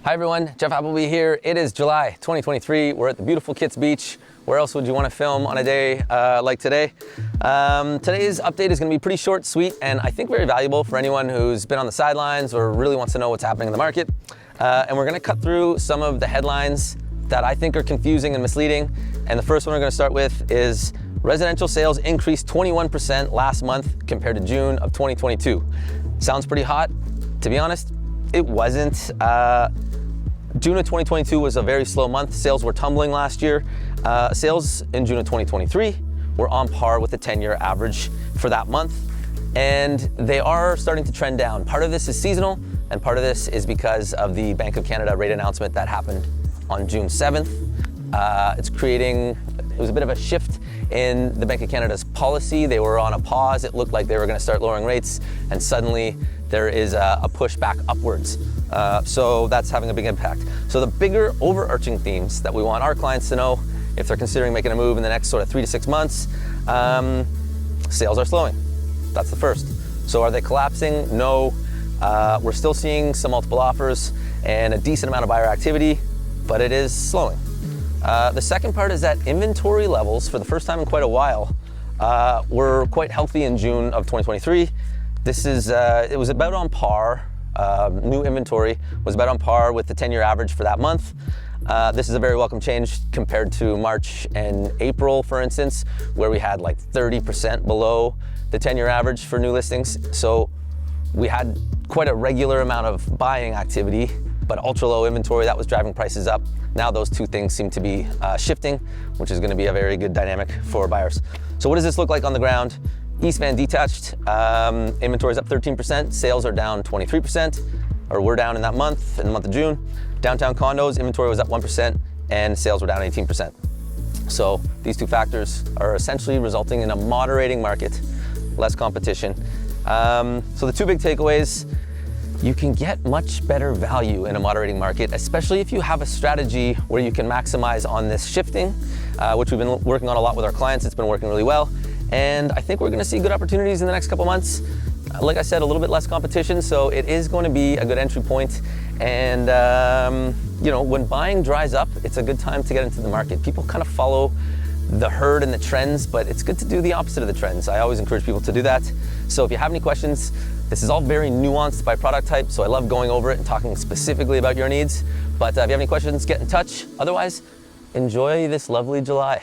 Hi everyone, Jeff Appleby here. It is July 2023. We're at the beautiful Kits Beach. Where else would you want to film on a day like today? Today's update is going to be pretty short, sweet, and I think very valuable for anyone who's been on the sidelines or really wants to know what's happening in the market. And we're going to cut through some of the headlines that I think are confusing and misleading. And the first one we're going to start with is residential sales increased 21% last month compared to June of 2022. Sounds pretty hot. To be honest, it wasn't. June of 2022 was a very slow month. Sales were tumbling last year. Sales in June of 2023 were on par with the 10-year average for that month, and they are starting to trend down. Part of this is seasonal, and part of this is because of the Bank of Canada rate announcement that happened on June 7th. It was a bit of a shift in the Bank of Canada's policy. They were on a pause. It looked like they were going to start lowering rates, and suddenly there is a push back upwards. So that's having a big impact. So the bigger overarching themes that we want our clients to know if they're considering making a move in the next sort of 3 to 6 months, sales are slowing. That's the first. So are they collapsing? No. We're still seeing some multiple offers and a decent amount of buyer activity, but it is slowing. The second part is that inventory levels, for the first time in quite a while, were quite healthy in June of 2023. It was about on par. New inventory was about on par with the 10-year average for that month. This is a very welcome change compared to March and April, for instance, where we had like 30% below the 10-year average for new listings. So we had quite a regular amount of buying activity, but ultra low inventory that was driving prices up. Now those two things seem to be shifting, which is going to be a very good dynamic for buyers. So what does this look like on the ground? East Van detached, inventory is up 13%, sales are down 23%, or were down in that month, in the month of June. Downtown condos, inventory was up 1% and sales were down 18%. So these two factors are essentially resulting in a moderating market, less competition. So the two big takeaways: you can get much better value in a moderating market, especially if you have a strategy where you can maximize on this shifting, which we've been working on a lot with our clients. It's been working really well. And I think we're gonna see good opportunities in the next couple months. Like I said, a little bit less competition, so it is going to be a good entry point. And when buying dries up, it's a good time to get into the market. People kind of follow the herd and the trends, but it's good to do the opposite of the trends. I always encourage people to do that. So if you have any questions, this is all very nuanced by product type, so I love going over it and talking specifically about your needs. But if you have any questions, get in touch. Otherwise, enjoy this lovely July.